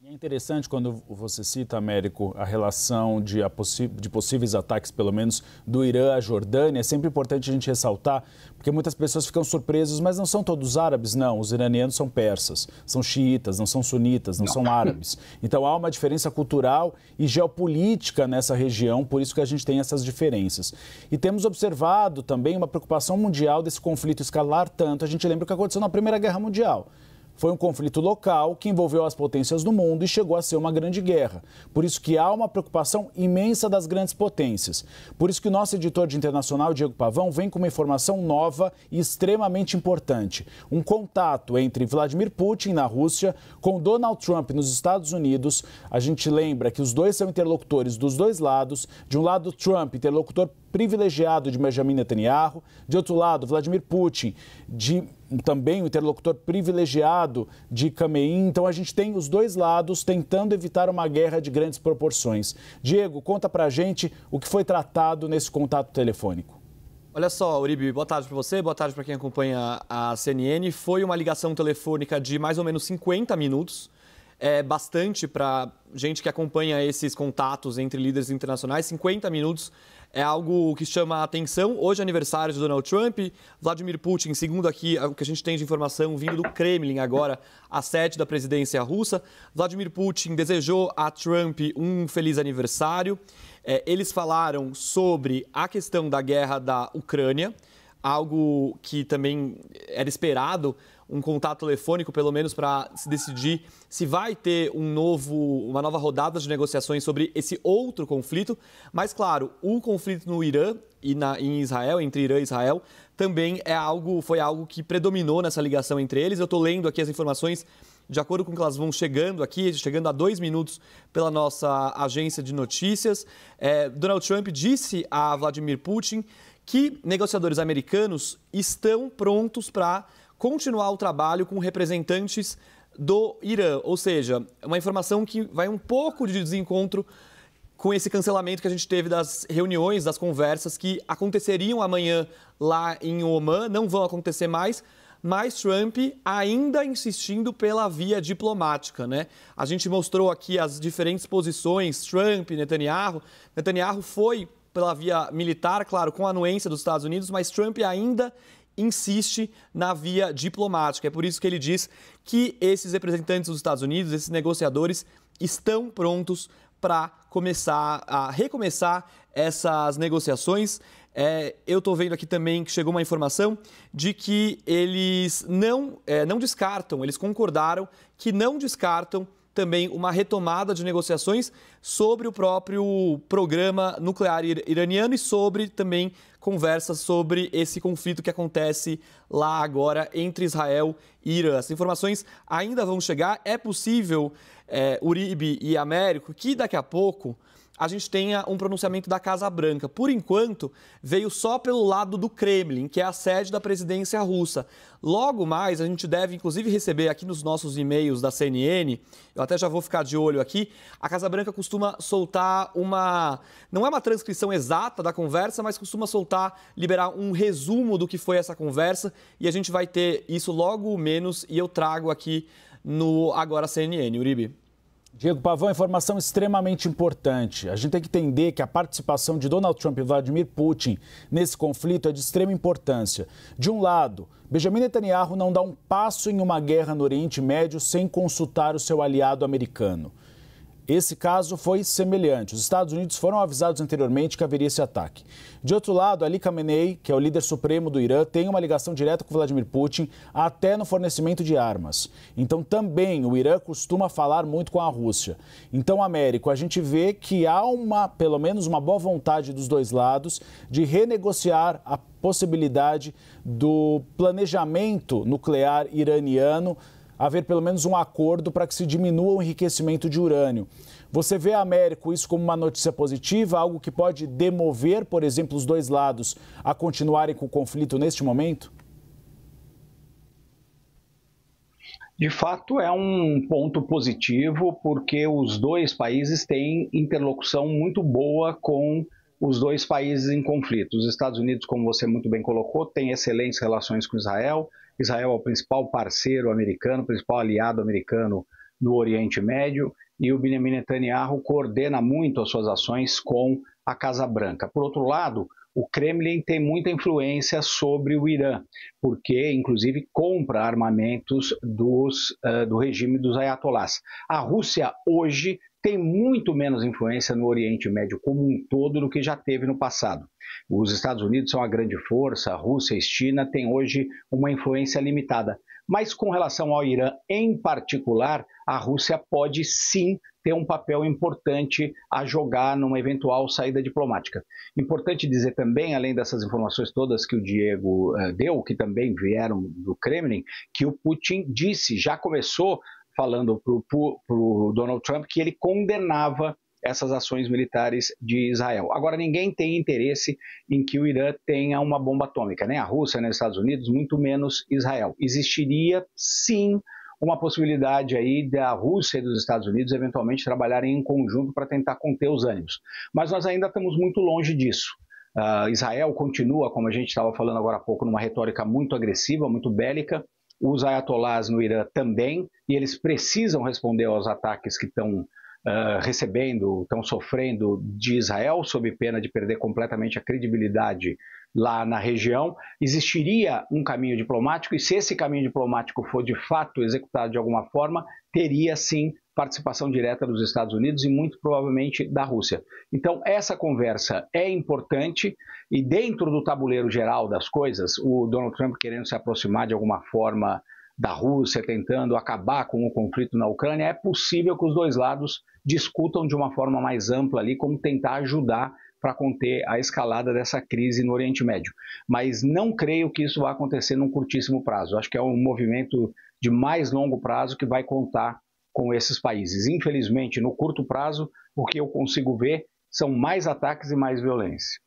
É interessante quando você cita, Américo, a relação de possíveis ataques, pelo menos, do Irã à Jordânia. É sempre importante a gente ressaltar, porque muitas pessoas ficam surpresas, mas não são todos árabes, não. Os iranianos são persas, são xiitas, não são sunitas, não são árabes. Então há uma diferença cultural e geopolítica nessa região, por isso que a gente tem essas diferenças. E temos observado também uma preocupação mundial desse conflito escalar tanto. A gente lembra o que aconteceu na Primeira Guerra Mundial. Foi um conflito local que envolveu as potências do mundo e chegou a ser uma grande guerra. Por isso que há uma preocupação imensa das grandes potências. Por isso que o nosso editor de internacional, Diego Pavão, vem com uma informação nova e extremamente importante. Um contato entre Vladimir Putin, na Rússia, com Donald Trump, nos Estados Unidos. A gente lembra que os dois são interlocutores dos dois lados. De um lado, Trump, interlocutor privilegiado de Benjamin Netanyahu. De outro lado, Vladimir Putin, também um interlocutor privilegiado de Khamenei. Então a gente tem os dois lados tentando evitar uma guerra de grandes proporções. Diego, conta pra gente o que foi tratado nesse contato telefônico. Olha só, Uribe, boa tarde para você, boa tarde para quem acompanha a CNN. Foi uma ligação telefônica de mais ou menos 50 minutos. É bastante para gente que acompanha esses contatos entre líderes internacionais. 50 minutos é algo que chama a atenção. Hoje é aniversário de Donald Trump. Vladimir Putin, segundo aqui o que a gente tem de informação vindo do Kremlin agora, a sede da presidência russa. Vladimir Putin desejou a Trump um feliz aniversário. Eles falaram sobre a questão da guerra da Ucrânia, algo que também era esperado, um contato telefônico, pelo menos, para se decidir se vai ter uma nova rodada de negociações sobre esse outro conflito. Mas, claro, o conflito no Irã e em Israel, entre Irã e Israel, também foi algo que predominou nessa ligação entre eles. Eu estou lendo aqui as informações de acordo com que elas vão chegando aqui, chegando a 2 minutos pela nossa agência de notícias. Donald Trump disse a Vladimir Putin que negociadores americanos estão prontos para continuar o trabalho com representantes do Irã. Ou seja, uma informação que vai um pouco de desencontro com esse cancelamento que a gente teve das reuniões, das conversas que aconteceriam amanhã lá em Omã, não vão acontecer mais, mas Trump ainda insistindo pela via diplomática, né? A gente mostrou aqui as diferentes posições, Trump, Netanyahu. Netanyahu foi pela via militar, claro, com a anuência dos Estados Unidos, mas Trump ainda insiste na via diplomática. É por isso que ele diz que esses representantes dos Estados Unidos, esses negociadores, estão prontos para recomeçar essas negociações. Eu estou vendo aqui também que chegou uma informação de que eles não descartam, eles concordaram que não descartam também uma retomada de negociações sobre o próprio programa nuclear iraniano e sobre também conversas sobre esse conflito que acontece lá agora entre Israel e Irã. As informações ainda vão chegar. É possível, Uribe e Américo, que daqui a pouco a gente tenha um pronunciamento da Casa Branca. Por enquanto, veio só pelo lado do Kremlin, que é a sede da presidência russa. Logo mais, a gente deve, inclusive, receber aqui nos nossos e-mails da CNN, eu até já vou ficar de olho aqui, a Casa Branca costuma soltar não é uma transcrição exata da conversa, mas costuma liberar um resumo do que foi essa conversa, e a gente vai ter isso logo menos, e eu trago aqui no Agora CNN, Uribe. Diego Pavão, informação extremamente importante. A gente tem que entender que a participação de Donald Trump e Vladimir Putin nesse conflito é de extrema importância. De um lado, Benjamin Netanyahu não dá um passo em uma guerra no Oriente Médio sem consultar o seu aliado americano. Esse caso foi semelhante. Os Estados Unidos foram avisados anteriormente que haveria esse ataque. De outro lado, Ali Khamenei, que é o líder supremo do Irã, tem uma ligação direta com Vladimir Putin, até no fornecimento de armas. Então, também, o Irã costuma falar muito com a Rússia. Então, Américo, a gente vê que há pelo menos uma boa vontade dos dois lados de renegociar a possibilidade do planejamento nuclear iraniano, haver pelo menos um acordo para que se diminua o enriquecimento de urânio. Você vê, Américo, isso como uma notícia positiva, algo que pode demover, por exemplo, os dois lados a continuarem com o conflito neste momento? De fato, é um ponto positivo, porque os dois países têm interlocução muito boa com os dois países em conflito. Os Estados Unidos, como você muito bem colocou, tem excelentes relações com Israel. Israel é o principal parceiro americano, o principal aliado americano no Oriente Médio, e o Benjamin Netanyahu coordena muito as suas ações com a Casa Branca. Por outro lado, o Kremlin tem muita influência sobre o Irã, porque, inclusive, compra armamentos do regime dos ayatolás. A Rússia, hoje, tem muito menos influência no Oriente Médio como um todo do que já teve no passado. Os Estados Unidos são a grande força, a Rússia e a China têm hoje uma influência limitada. Mas com relação ao Irã em particular, a Rússia pode sim ter um papel importante a jogar numa eventual saída diplomática. Importante dizer também, além dessas informações todas que o Diego deu, que também vieram do Kremlin, que o Putin disse, já começou falando para o Donald Trump, que ele condenava essas ações militares de Israel. Agora, ninguém tem interesse em que o Irã tenha uma bomba atômica, nem a Rússia, nem os Estados Unidos, muito menos Israel. Existiria, sim, uma possibilidade aí da Rússia e dos Estados Unidos eventualmente trabalharem em conjunto para tentar conter os ânimos. Mas nós ainda estamos muito longe disso. Israel continua, como a gente estava falando agora há pouco, numa retórica muito agressiva, muito bélica. Os ayatolás no Irã também, e eles precisam responder aos ataques que estão estão sofrendo de Israel, sob pena de perder completamente a credibilidade lá na região. Existiria um caminho diplomático, e se esse caminho diplomático for de fato executado de alguma forma, teria sim participação direta dos Estados Unidos e muito provavelmente da Rússia. Então essa conversa é importante, e dentro do tabuleiro geral das coisas, o Donald Trump querendo se aproximar de alguma forma da Rússia, tentando acabar com o conflito na Ucrânia, é possível que os dois lados discutam de uma forma mais ampla ali como tentar ajudar para conter a escalada dessa crise no Oriente Médio. Mas não creio que isso vá acontecer num curtíssimo prazo. Acho que é um movimento de mais longo prazo que vai contar com esses países. Infelizmente, no curto prazo, o que eu consigo ver são mais ataques e mais violência.